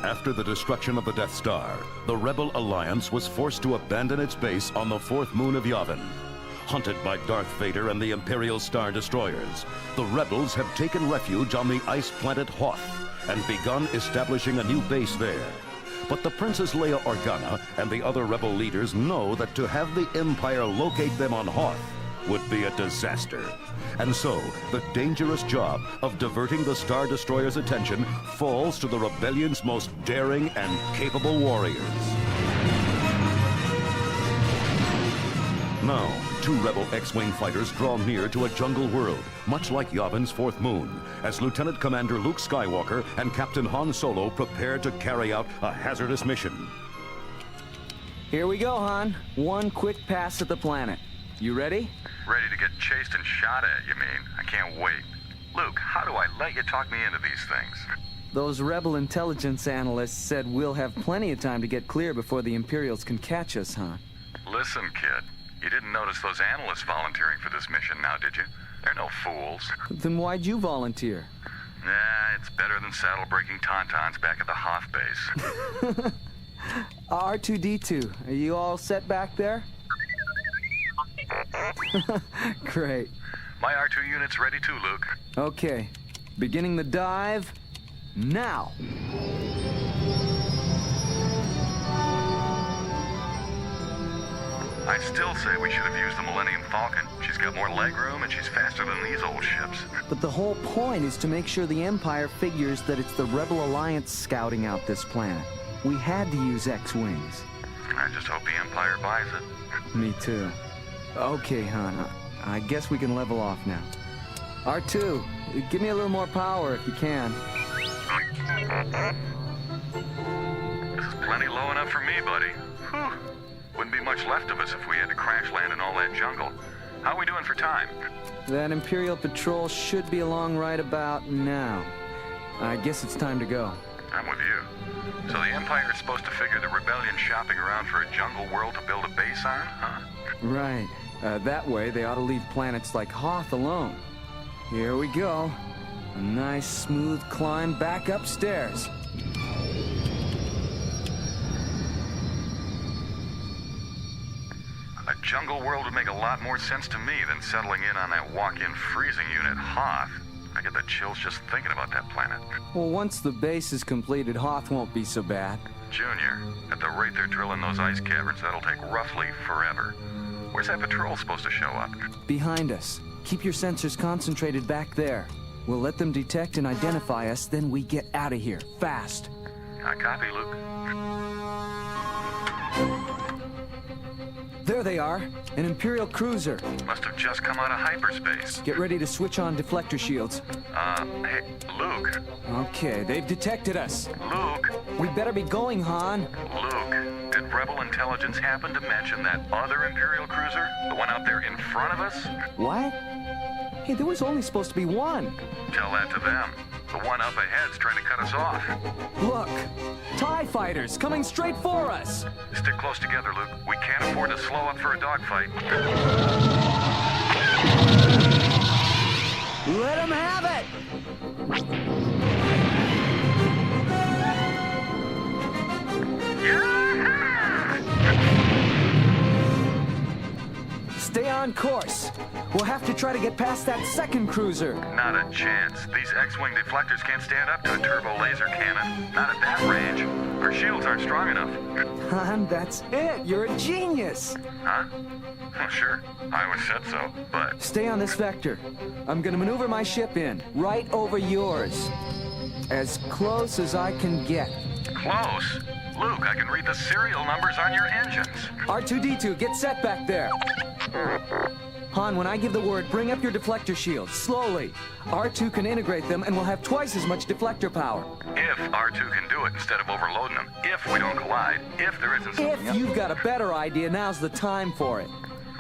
After the destruction of the Death Star, the Rebel Alliance was forced to abandon its base on the fourth moon of Yavin. Hunted by Darth Vader and the Imperial Star Destroyers, the Rebels have taken refuge on the ice planet Hoth and begun establishing a new base there. But the Princess Leia Organa and the other Rebel leaders know that to have the Empire locate them on Hoth would be a disaster. And so, the dangerous job of diverting the Star Destroyer's attention falls to the Rebellion's most daring and capable warriors. Now, two Rebel X-Wing fighters draw near to a jungle world, much like Yavin's fourth moon, as Lieutenant Commander Luke Skywalker and Captain Han Solo prepare to carry out a hazardous mission. Here we go, Han. One quick pass at the planet. You ready? Ready to get chased and shot at, you mean? I can't wait. Luke, how do I let you talk me into these things? Those Rebel intelligence analysts said we'll have plenty of time to get clear before the Imperials can catch us, huh? Listen, kid. You didn't notice those analysts volunteering for this mission now, did you? They're no fools. Then why'd you volunteer? Nah, it's better than saddle-breaking tauntauns back at the Hoth base. R2-D2, are you all set back there? Great. My R2 unit's ready too, Luke. Okay. Beginning the dive now. I still say we should have used the Millennium Falcon. She's got more legroom and she's faster than these old ships. But the whole point is to make sure the Empire figures that it's the Rebel Alliance scouting out this planet. We had to use X-Wings. I just hope the Empire buys it. Me too. Okay, Han. I guess we can level off now. R2, give me a little more power if you can. This is plenty low enough for me, buddy. Whew. Wouldn't be much left of us if we had to crash land in all that jungle. How are we doing for time? That Imperial patrol should be along right about now. I guess it's time to go. I'm with you. So the Empire is supposed to figure the Rebellion shopping around for a jungle world to build a base on, huh? Right. That way, they ought to leave planets like Hoth alone. Here we go. A nice, smooth climb back upstairs. A jungle world would make a lot more sense to me than settling in on that walk-in freezing unit, Hoth. I get the chills just thinking about that planet. Well, once the base is completed, Hoth won't be so bad. Junior, at the rate they're drilling those ice caverns, that'll take roughly forever. Where's that patrol supposed to show up? Behind us. Keep your sensors concentrated back there. We'll let them detect and identify us, then we get out of here, fast. I copy, Luke. There they are, an Imperial cruiser. Must have just come out of hyperspace. Get ready to switch on deflector shields. Hey, Luke. Okay, they've detected us. Luke. We better be going, Han. Luke, did Rebel intelligence happen to mention that other Imperial cruiser? The one out there in front of us? What? Hey, there was only supposed to be one. Tell that to them. The one up ahead's trying to cut us off. Look, TIE fighters coming straight for us. Stick close together, Luke. We can't afford to slow up for a dogfight. Let them have it! Stay on course. We'll have to try to get past that second cruiser. Not a chance. These X-Wing deflectors can't stand up to a turbo laser cannon. Not at that range. Our shields aren't strong enough. Han, that's it. You're a genius. Huh? Oh, sure. I always said so, but... Stay on this vector. I'm gonna maneuver my ship in, right over yours. As close as I can get. Close? Luke, I can read the serial numbers on your engines. R2-D2, get set back there. Han, when I give the word, bring up your deflector shields, slowly. R2 can integrate them and we'll have twice as much deflector power. If R2 can do it instead of overloading them. If we don't collide. If there isn't something If you've got a better idea, now's the time for it.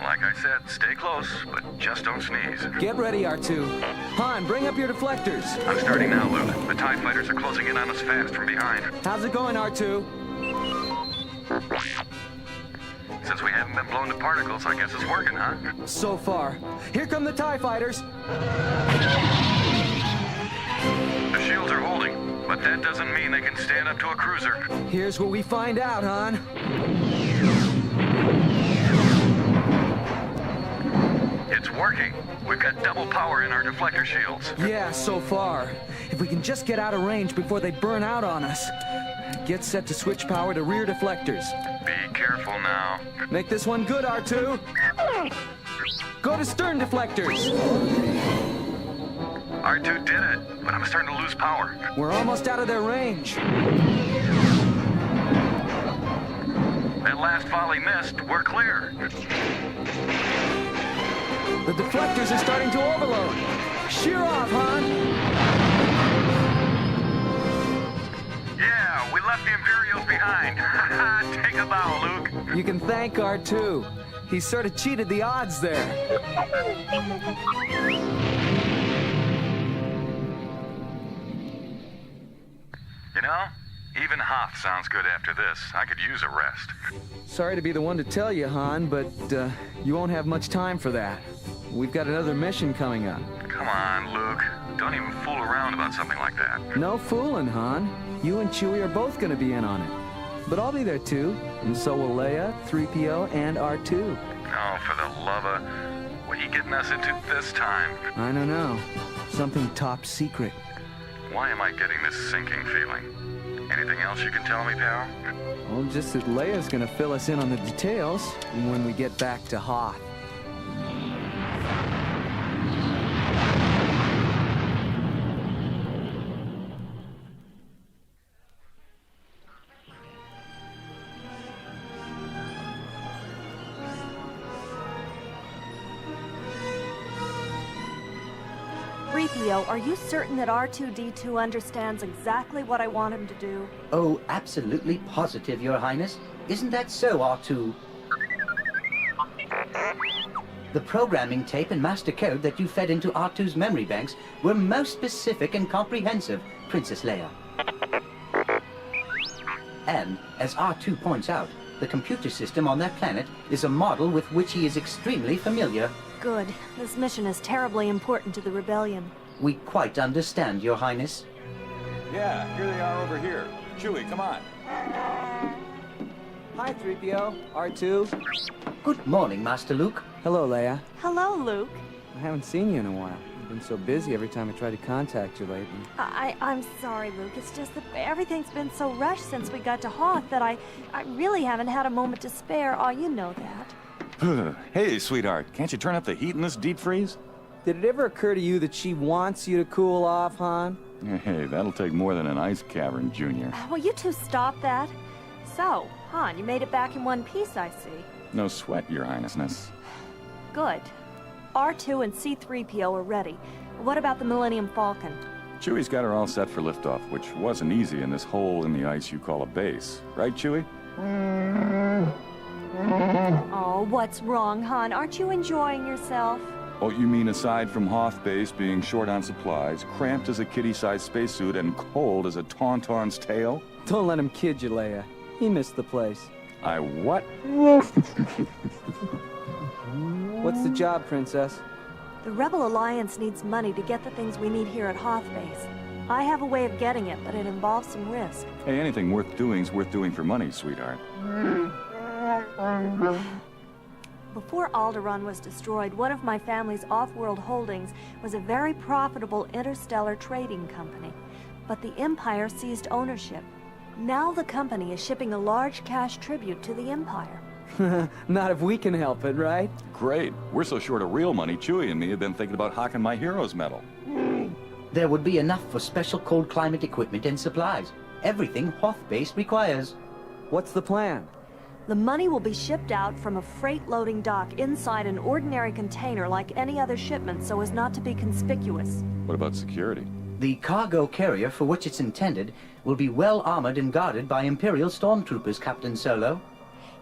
Like I said, stay close, but just don't sneeze. Get ready, R2. Han, bring up your deflectors. I'm starting now, Luke. The TIE fighters are closing in on us fast from behind. How's it going, R2? Since we haven't been blown to particles, I guess it's working, huh? So far. Here come the TIE fighters. The shields are holding, but But that doesn't mean they can stand up to a cruiser. Here's what we find out, Han. It's working. We've got double power in our deflector shields. Yeah, so far. If we can just get out of range before they burn out on us. Get set to switch power to rear deflectors. Be careful now. Make this one good, R2. Go to stern deflectors. R2 did it, but I'm starting to lose power. We're almost out of their range. That last volley missed. We're clear. The deflectors are starting to overload. Sheer off, Han. Yeah, we left the Imperials behind. Take a bow, Luke. You can thank R2. He sort of cheated the odds there. You know, even Hoth sounds good after this. I could use a rest. Sorry to be the one to tell you, Han, but you won't have much time for that. We've got another mission coming up. Come on, Luke. Don't even fool around about something like that. No fooling, Han. You and Chewie are both going to be in on it. But I'll be there too, and so will Leia, 3PO, and R2. Oh, for the love of... What are you getting us into this time? I don't know. Something top secret. Why am I getting this sinking feeling? Anything else you can tell me, pal? Well, just that Leia's going to fill us in on the details when we get back to Hoth. Are you certain that R2-D2 understands exactly what I want him to do? Oh, absolutely positive, Your Highness. Isn't that so, R2? The programming tape and master code that you fed into R2's memory banks were most specific and comprehensive, Princess Leia. And, as R2 points out, the computer system on that planet is a model with which he is extremely familiar. Good. This mission is terribly important to the rebellion. We quite understand, Your Highness. Yeah, here they are over here. Chewie, come on. Hi, 3PO. R2. Good morning, Master Luke. Hello, Leia. Hello, Luke. I haven't seen you in a while. You've been so busy every time I try to contact you lately. I'm sorry, Luke. It's just that everything's been so rushed since we got to Hoth that I really haven't had a moment to spare. Oh, you know that. Hey, sweetheart, can't you turn up the heat in this deep freeze? Did it ever occur to you that she wants you to cool off, Han? Hey, that'll take more than an ice cavern, Junior. Will you two stop that? So, Han, you made it back in one piece, I see. No sweat, Your Highnessness. Good. R2 and C-3PO are ready. What about the Millennium Falcon? Chewie's got her all set for liftoff, which wasn't easy in this hole in the ice you call a base. Right, Chewie? Oh, what's wrong, Han? Aren't you enjoying yourself? Oh, you mean aside from Hoth Base being short on supplies, cramped as a kitty-sized spacesuit, and cold as a tauntaun's tail? Don't let him kid you, Leia. He missed the place. I what? What's the job, Princess? The Rebel Alliance needs money to get the things we need here at Hoth Base. I have a way of getting it, but it involves some risk. Hey, anything worth doing's worth doing for money, sweetheart. Before Alderaan was destroyed, one of my family's off-world holdings was a very profitable interstellar trading company. But the Empire seized ownership. Now the company is shipping a large cash tribute to the Empire. Not if we can help it, right? Great. We're so short of real money, Chewie and me have been thinking about hawking my hero's medal. There would be enough for special cold climate equipment and supplies. Everything Hoth Base requires. What's the plan? The money will be shipped out from a freight loading dock inside an ordinary container like any other shipment so as not to be conspicuous. What about security? The cargo carrier for which it's intended will be well armored and guarded by Imperial stormtroopers, Captain Solo.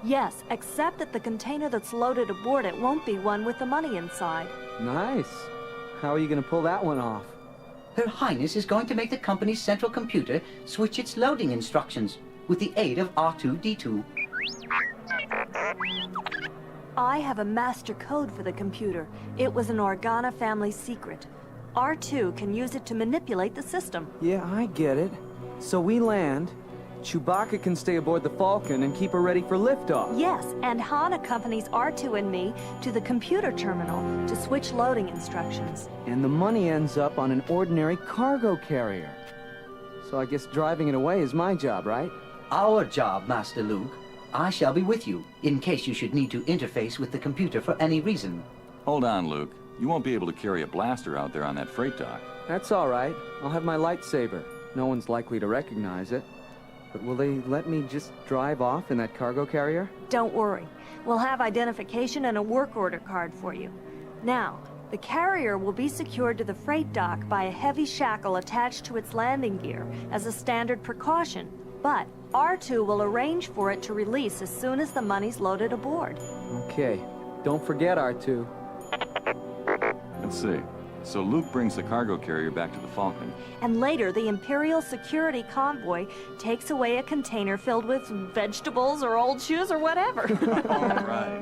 Yes, except that the container that's loaded aboard it won't be one with the money inside. Nice. How are you going to pull that one off? Her Highness is going to make the company's central computer switch its loading instructions with the aid of R2-D2. I have a master code for the computer. It was an Organa family secret. R2 can use it to manipulate the system. Yeah, I get it. So we land, Chewbacca can stay aboard the Falcon and keep her ready for liftoff. Yes, and Han accompanies R2 and me to the computer terminal to switch loading instructions. And the money ends up on an ordinary cargo carrier. So I guess driving it away is my job, right? Our job, Master Luke. I shall be with you, in case you should need to interface with the computer for any reason. Hold on, Luke. You won't be able to carry a blaster out there on that freight dock. That's all right. I'll have my lightsaber. No one's likely to recognize it. But will they let me just drive off in that cargo carrier? Don't worry. We'll have identification and a work order card for you. Now, the carrier will be secured to the freight dock by a heavy shackle attached to its landing gear as a standard precaution. But R2 will arrange for it to release as soon as the money's loaded aboard. Okay. Don't forget, R2. Let's see. So Luke brings the cargo carrier back to the Falcon. And later, the Imperial security convoy takes away a container filled with vegetables or old shoes or whatever. All right.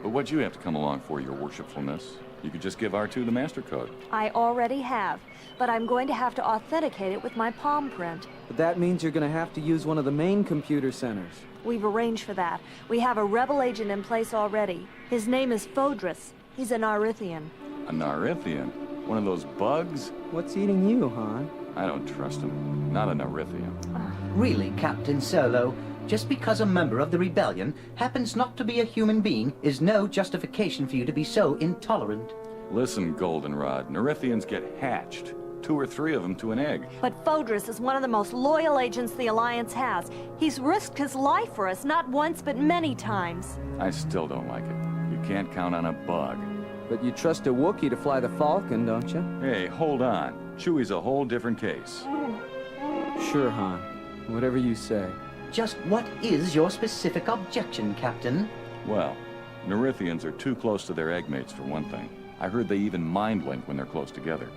But what'd you have to come along for, your worshipfulness? You could just give R2 the master code. I already have, but I'm going to have to authenticate it with my palm print. But that means you're going to have to use one of the main computer centers. We've arranged for that. We have a rebel agent in place already. His name is Phoedris. He's a Narithian. A Narithian? One of those bugs? What's eating you, Han? I don't trust him. Not a Narithian. Really, Captain Solo, just because a member of the rebellion happens not to be a human being is no justification for you to be so intolerant. Listen, Goldenrod, Narithians get hatched. 2 or 3 of them to an egg. But Phoedris is one of the most loyal agents the Alliance has. He's risked his life for us, not once, but many times. I still don't like it. You can't count on a bug. But you trust a Wookiee to fly the Falcon, don't you? Hey, hold on. Chewie's a whole different case. Sure, Han. Whatever you say. Just what is your specific objection, Captain? Well, Narithians are too close to their eggmates, for one thing. I heard they even mind-link when they're close together.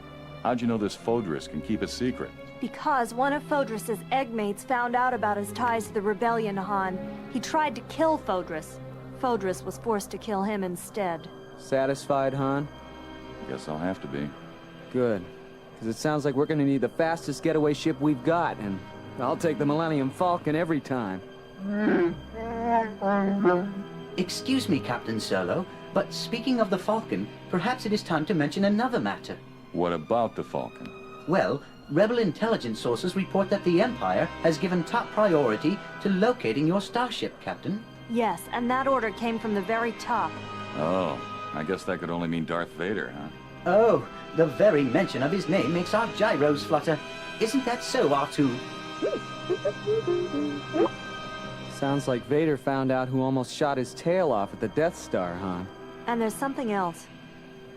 How'd you know this Phoedris can keep a secret? Because one of Phoedris' eggmates found out about his ties to the rebellion, Han. He tried to kill Phoedris. Phoedris was forced to kill him instead. Satisfied, Han? Guess I'll have to be. Good. Because it sounds like we're going to need the fastest getaway ship we've got, and I'll take the Millennium Falcon every time. Excuse me, Captain Solo, but speaking of the Falcon, perhaps it is time to mention another matter. What about the Falcon? Well, rebel intelligence sources report that the Empire has given top priority to locating your starship, Captain. Yes, and that order came from the very top. Oh, I guess that could only mean Darth Vader, huh? Oh, the very mention of his name makes our gyros flutter. Isn't that so, R2? Sounds like Vader found out who almost shot his tail off at the Death Star, Han. And there's something else.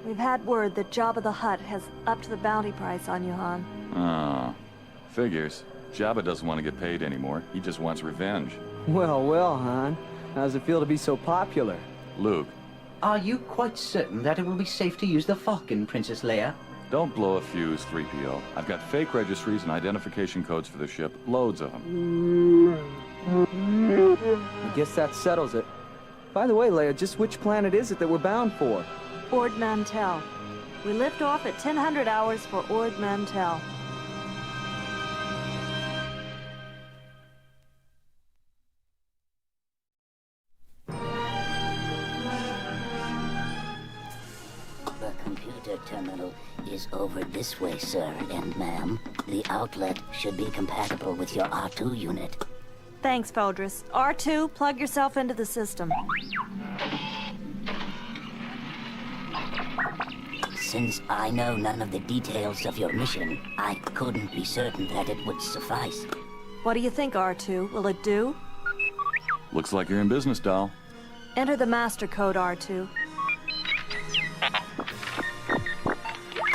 We've had word that Jabba the Hutt has upped the bounty price on you, Han. Oh, figures. Jabba doesn't want to get paid anymore. He just wants revenge. Well, well, Han. How does it feel to be so popular? Luke. Are you quite certain that it will be safe to use the Falcon, Princess Leia? Don't blow a fuse, 3PO. I've got fake registries and identification codes for the ship. Loads of them. I guess that settles it. By the way, Leia, just which planet is it that we're bound for? Ord Mantell. We lift off at 1000 hours for Ord Mantell. The computer terminal is over this way, sir and ma'am. The outlet should be compatible with your R2 unit. Thanks, Phoedris. R2, plug yourself into the system. Since I know none of the details of your mission, I couldn't be certain that it would suffice. What do you think, R2? Will it do? Looks like you're in business, doll. Enter the master code, R2.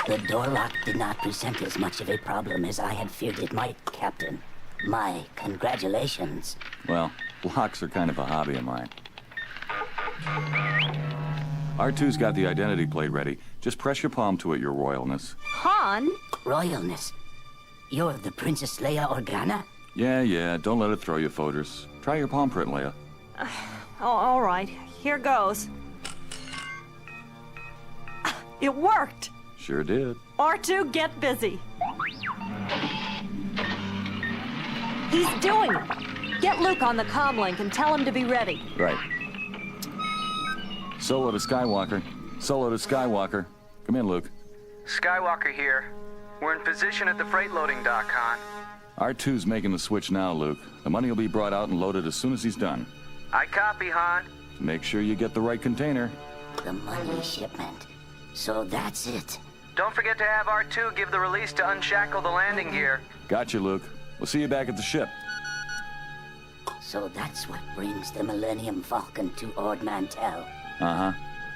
The door lock did not present as much of a problem as I had feared it might, Captain. My congratulations. Well, locks are kind of a hobby of mine. R2's got the identity plate ready. Just press your palm to it, your royalness. Han? Royalness. You're the Princess Leia Organa? Yeah, don't let it throw you, Phoedris. Try your palm print, Leia. Oh, all right. Here goes. It worked! Sure did. R2, get busy. He's doing it! Get Luke on the comm link and tell him to be ready. Right. Solo to Skywalker. Solo to Skywalker. Come in, Luke. Skywalker here. We're in position at the freight loading dock, Han. R2's making the switch now, Luke. The money will be brought out and loaded as soon as he's done. I copy, Han. Make sure you get the right container. The money shipment. So that's it. Don't forget to have R2 give the release to unshackle the landing gear. Gotcha, Luke. We'll see you back at the ship. So that's what brings the Millennium Falcon to Ord Mantell. Uh-huh.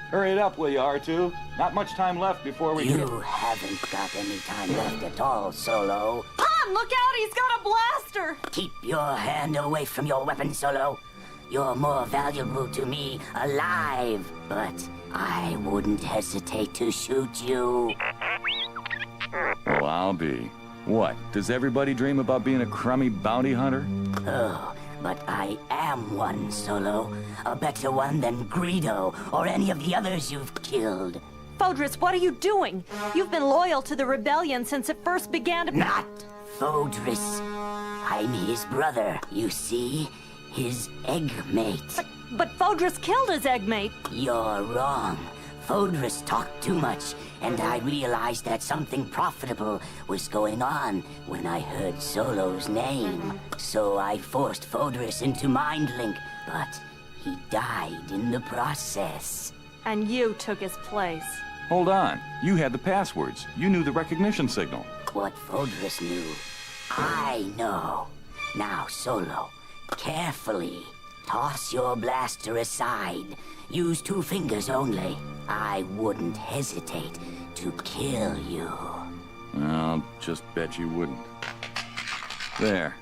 Hurry it up, will you, R2? Not much time left before we... You haven't got any time left at all, Solo. Han, look out! He's got a blaster! Keep your hand away from your weapon, Solo. You're more valuable to me alive, but I wouldn't hesitate to shoot you. Well, I'll be. What? Does everybody dream about being a crummy bounty hunter? Oh, but I am one, Solo. A better one than Greedo or any of the others you've killed. Phoedris, what are you doing? You've been loyal to the rebellion since it first began to... Not Phoedris. I'm his brother, you see? His egg mate. But Phoedris killed his egg mate. You're wrong. Phoedris talked too much, and I realized that something profitable was going on when I heard Solo's name. So I forced Phoedris into Mind Link, but he died in the process. And you took his place. Hold on. You had the passwords. You knew the recognition signal. What Phoedris knew, I know. Now, Solo, carefully toss your blaster aside. Use 2 fingers only. I wouldn't hesitate to kill you. I'll just bet you wouldn't. There.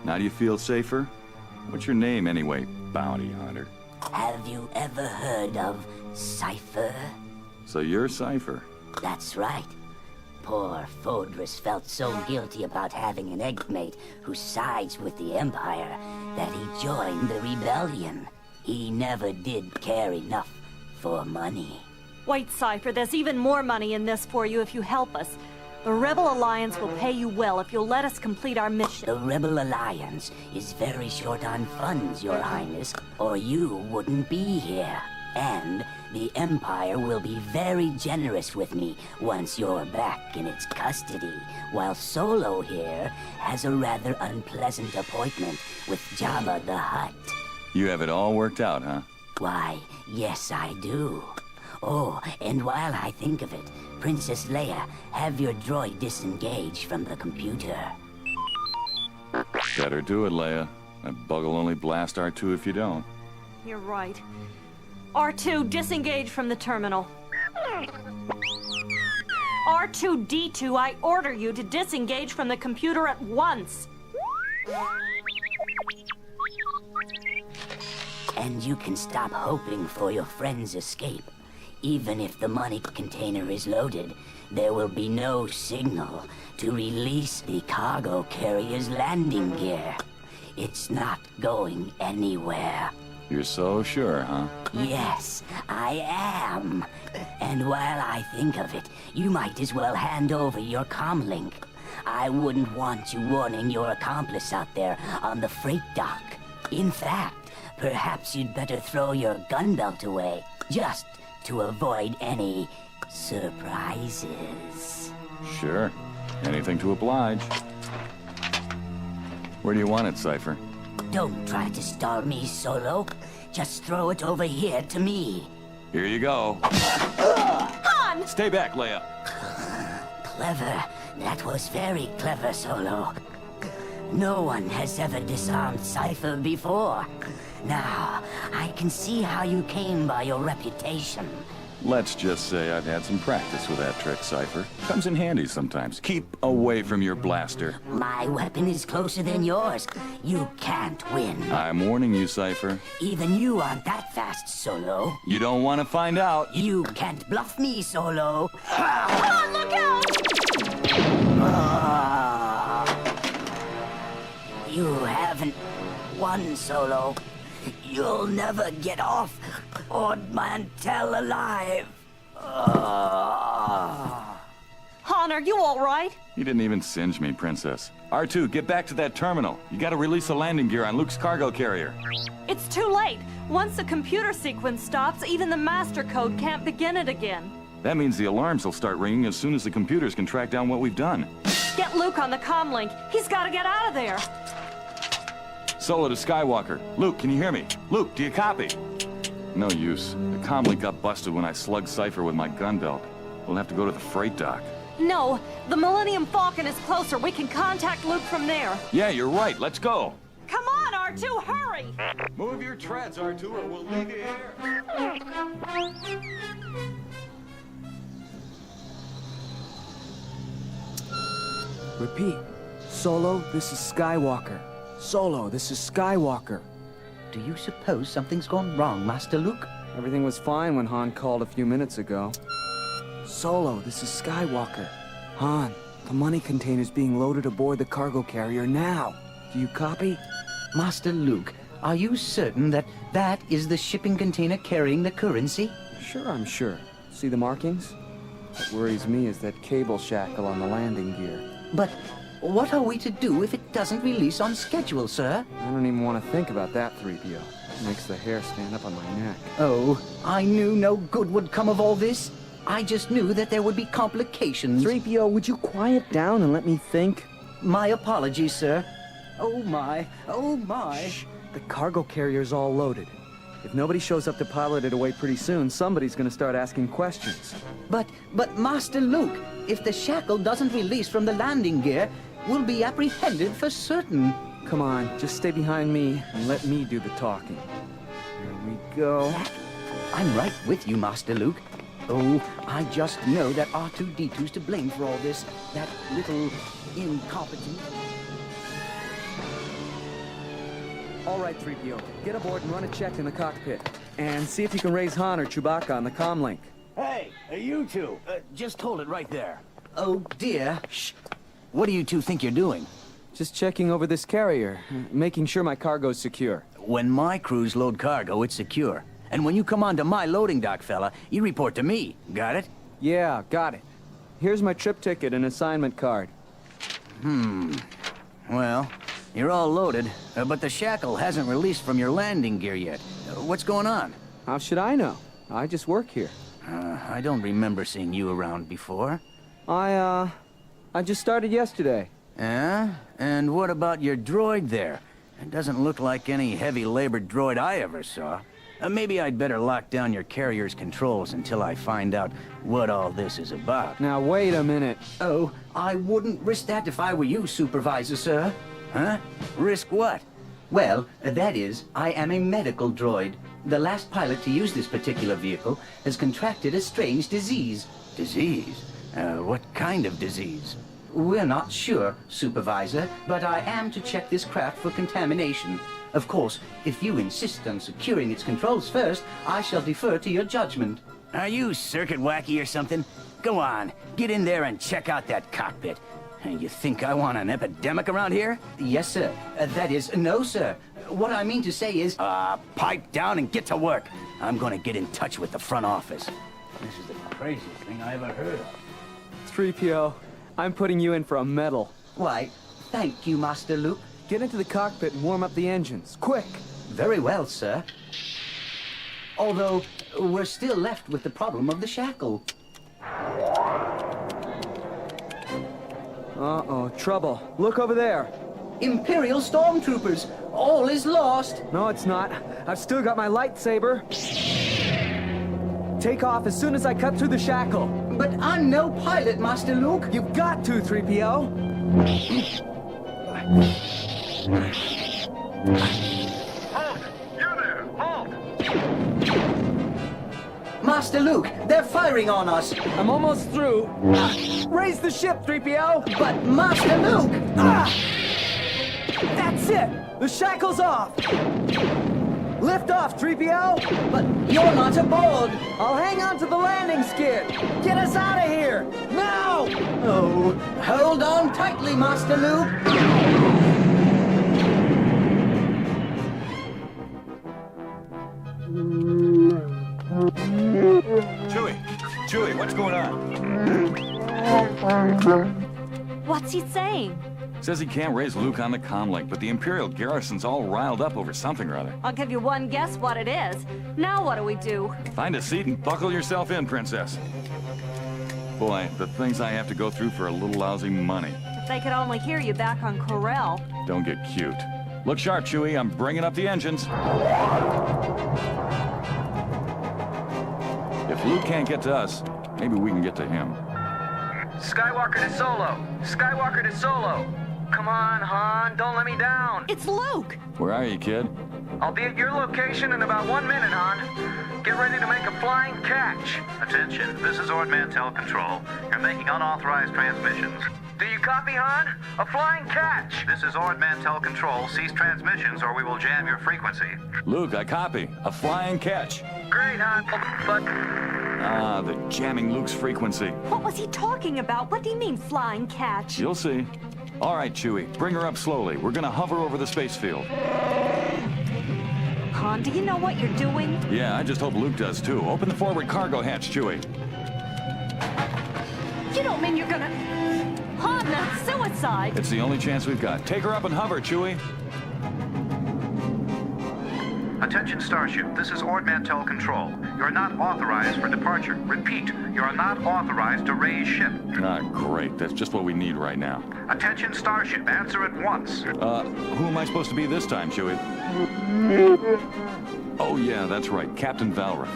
Now do you feel safer? What's your name anyway, bounty hunter? Have you ever heard of Cypher? So you're Cypher. That's right. Poor Phoedris felt so guilty about having an eggmate who sides with the Empire that he joined the rebellion. He never did care enough for money. Wait, Cypher, there's even more money in this for you if you help us. The Rebel Alliance will pay you well if you'll let us complete our mission. The Rebel Alliance is very short on funds, Your Highness, or you wouldn't be here. And the Empire will be very generous with me once you're back in its custody, while Solo here has a rather unpleasant appointment with Jabba the Hutt. You have it all worked out, huh? Why, yes, I do. Oh, and while I think of it, Princess Leia, have your droid disengage from the computer. Better do it, Leia. That bug will only blast R2 if you don't. You're right. R2, disengage from the terminal. R2-D2, I order you to disengage from the computer at once. And you can stop hoping for your friend's escape. Even if the money container is loaded, there will be no signal to release the cargo carrier's landing gear. It's not going anywhere. You're so sure, huh? Yes, I am. And while I think of it, you might as well hand over your comlink. I wouldn't want you warning your accomplice out there on the freight dock. In fact, perhaps you'd better throw your gun belt away, just to avoid any surprises. Sure. Anything to oblige. Where do you want it, Cypher? Don't try to stall me, Solo. Just throw it over here to me. Here you go. Han! Stay back, Leia. Clever. That was very clever, Solo. No one has ever disarmed Cypher before. Now, I can see how you came by your reputation. Let's just say I've had some practice with that trick, Cypher. Comes in handy sometimes. Keep away from your blaster. My weapon is closer than yours. You can't win. I'm warning you, Cypher. Even you aren't that fast, Solo. You don't want to find out. You can't bluff me, Solo. Han, look out! You haven't won, Solo. You'll never get off Ord Mantell alive. Han, are are you all right? He didn't even singe me, Princess. R2, get back to that terminal. You gotta release the landing gear on Luke's cargo carrier. It's too late. Once the computer sequence stops, even the master code can't begin it again. That means the alarms will start ringing as soon as the computers can track down what we've done. Get Luke on the comlink. He's got to get out of there. Solo to Skywalker. Luke, can you hear me? Luke, do you copy? No use. The comlink got busted when I slugged Cypher with my gun belt. We'll have to go to the freight dock. No, the Millennium Falcon is closer. We can contact Luke from there. Yeah, you're right. Let's go. Come on, R2, hurry! Move your treads, R2, or we'll leave you here. Repeat. Solo, this is Skywalker. Solo, this is Skywalker. Do you suppose something's gone wrong, Master Luke? Everything was fine when Han called a few minutes ago. Solo, this is Skywalker. Han, the money container's being loaded aboard the cargo carrier now. Do you copy? Master Luke, are you certain that that is the shipping container carrying the currency? Sure, I'm sure. See the markings? What worries me is that cable shackle on the landing gear. But what are we to do if it doesn't release on schedule, sir? I don't even want to think about that, 3PO. It makes the hair stand up on my neck. Oh, I knew no good would come of all this. I just knew that there would be complications. 3PO, would you quiet down and let me think? My apologies, sir. Oh my, oh my. Shh. The cargo carrier's all loaded. If nobody shows up to pilot it away pretty soon, somebody's gonna start asking questions. But Master Luke, if the shackle doesn't release from the landing gear, we'll be apprehended for certain. Come on, just stay behind me and let me do the talking. Here we go. I'm right with you, Master Luke. Oh, I just know that R2-D2's to blame for all this. That little incompetent... All right, 3PO. Get aboard and run a check in the cockpit. And see if you can raise Han or Chewbacca on the comlink. Hey, you two, just hold it right there. Oh, dear. Shh. What do you two think you're doing? Just checking over this carrier, making sure my cargo's secure. When my crews load cargo, it's secure. And when you come onto my loading dock, fella, you report to me. Got it? Yeah, got it. Here's my trip ticket and assignment card. Well, you're all loaded, but the shackle hasn't released from your landing gear yet. What's going on? How should I know? I just work here. I don't remember seeing you around before. I just started yesterday. Yeah? And what about your droid there? It doesn't look like any heavy-labored droid I ever saw. Maybe I'd better lock down your carrier's controls until I find out what all this is about. Now, wait a minute. Oh, I wouldn't risk that if I were you, Supervisor, sir. Huh? Risk what? Well, that is, I am a medical droid. The last pilot to use this particular vehicle has contracted a strange disease. Disease? What kind of disease? We're not sure, Supervisor, but I am to check this craft for contamination. Of course, if you insist on securing its controls first, I shall defer to your judgment. Are you circuit wacky or something? Go on, get in there and check out that cockpit. You think I want an epidemic around here? Yes, sir. That is, no, sir. What I mean to say is... Pipe down and get to work. I'm gonna get in touch with the front office. This is the craziest thing I ever heard of. 3PO, I'm putting you in for a medal. Why, thank you, Master Luke. Get into the cockpit and warm up the engines. Quick! Very well, sir. Although, we're still left with the problem of the shackle. Uh-oh, trouble. Look over there. Imperial stormtroopers! All is lost! No, it's not. I've still got my lightsaber. Take off as soon as I cut through the shackle. But I'm no pilot, Master Luke. You've got to, 3PO. Halt! You there! Halt! Master Luke, they're firing on us. I'm almost through. Raise the ship, 3PO. But Master Luke! That's it. The shackle's off. Lift off, 3PO. But you're not aboard. I'll hang on to the landing skid. Get us out of here. Now! Oh, hold on tightly, Master Luke. Chewie, what's going on? What's he saying? Says he can't raise Luke on the comlink, but the Imperial garrison's all riled up over something or other. I'll give you one guess what it is. Now what do we do? Find a seat and buckle yourself in, Princess. Boy, the things I have to go through for a little lousy money. If they could only hear you back on Corel. Don't get cute. Look sharp, Chewie. I'm bringing up the engines. If Luke can't get to us, maybe we can get to him. Skywalker to Solo! Skywalker to Solo! Come on, Han, don't let me down! It's Luke! Where are you, kid? I'll be at your location in about 1 minute, Han. Get ready to make a flying catch. Attention, this is Ord Mantell Control. You're making unauthorized transmissions. Do you copy, Han? A flying catch! This is Ord Mantell Control. Cease transmissions or we will jam your frequency. Luke, I copy. A flying catch. Great, Han, but... Ah, the jamming Luke's frequency. What was he talking about? What do you mean, flying catch? You'll see. All right, Chewie, bring her up slowly. We're gonna hover over the space field. Han, do you know what you're doing? Yeah, I just hope Luke does too. Open the forward cargo hatch, Chewie. You don't mean you're gonna... Han, that's suicide! It's the only chance we've got. Take her up and hover, Chewie. Attention Starship, this is Ord Mantell Control. You're not authorized for departure. Repeat, you're not authorized to raise ship. Ah, great. That's just what we need right now. Attention Starship, answer at once. Who am I supposed to be this time, Chewie? Oh, yeah, that's right. Captain Valrath.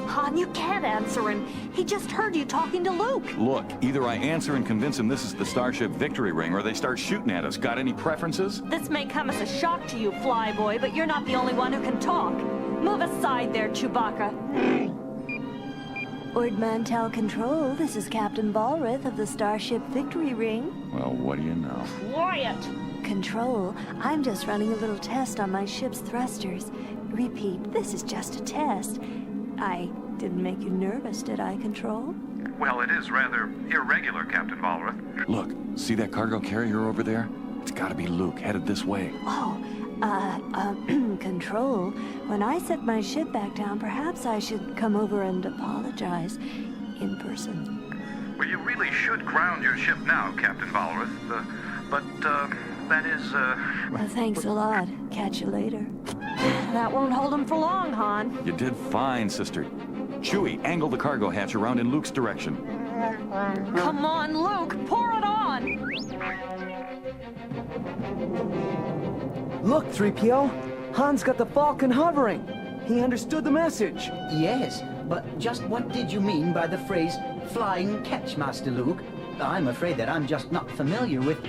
Han, you can't answer him. He just heard you talking to Luke. Look, either I answer and convince him this is the Starship Victory Ring, or they start shooting at us. Got any preferences? This may come as a shock to you, Flyboy, but you're not the only one who can talk. Move aside there, Chewbacca. Ord Mantell Control, this is Captain Valrath of the Starship Victory Ring. Well, what do you know? Quiet! Control, I'm just running a little test on my ship's thrusters. Repeat, this is just a test. I didn't make you nervous, did I, Control? Well, it is rather irregular, Captain Valrath. Look, see that cargo carrier over there? It's gotta be Luke, headed this way. Oh, Control, when I set my ship back down, perhaps I should come over and apologize in person. Well, you really should ground your ship now, Captain Valrath. But that is, Well, thanks a lot. Catch you later. That won't hold him for long, Han. You did fine, sister. Chewie, angle the cargo hatch around in Luke's direction. Come on, Luke, pour it on! Look, 3PO. Han's got the Falcon hovering. He understood the message. Yes, but just what did you mean by the phrase flying catch, Master Luke? I'm afraid that I'm just not familiar with...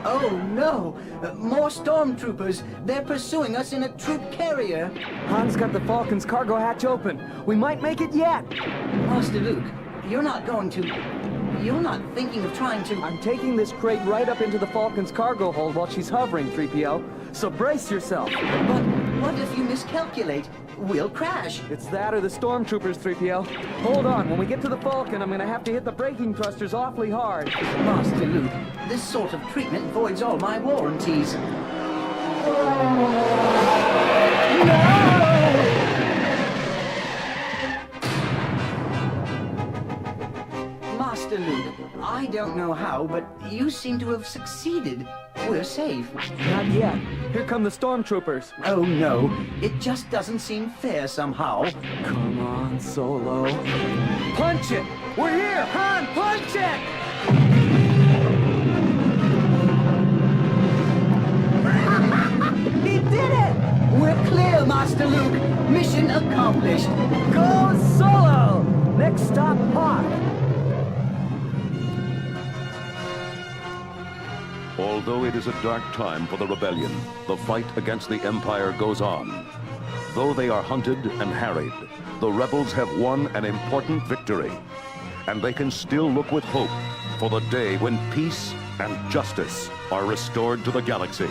Oh, no! More stormtroopers! They're pursuing us in a troop carrier! Han's got the Falcon's cargo hatch open. We might make it yet. Master Luke, you're not going to... You're not thinking of trying to... I'm taking this crate right up into the Falcon's cargo hold while she's hovering, 3PO. So brace yourself. But what if you miscalculate? We'll crash. It's that or the stormtroopers, 3PO. Hold on. When we get to the Falcon, I'm gonna have to hit the braking thrusters awfully hard. Master Luke, this sort of treatment voids all my warranties. Master Luke, I don't know how, but you seem to have succeeded. We're safe. Not yet. Here come the stormtroopers. Oh no, it just doesn't seem fair somehow. Come on, Solo. Punch it! We're here! Han, punch it! He did it! We're clear, Master Luke. Mission accomplished. Go Solo! Next stop, Hoth. Although it is a dark time for the rebellion, the fight against the Empire goes on. Though they are hunted and harried, the rebels have won an important victory. And they can still look with hope for the day when peace and justice are restored to the galaxy.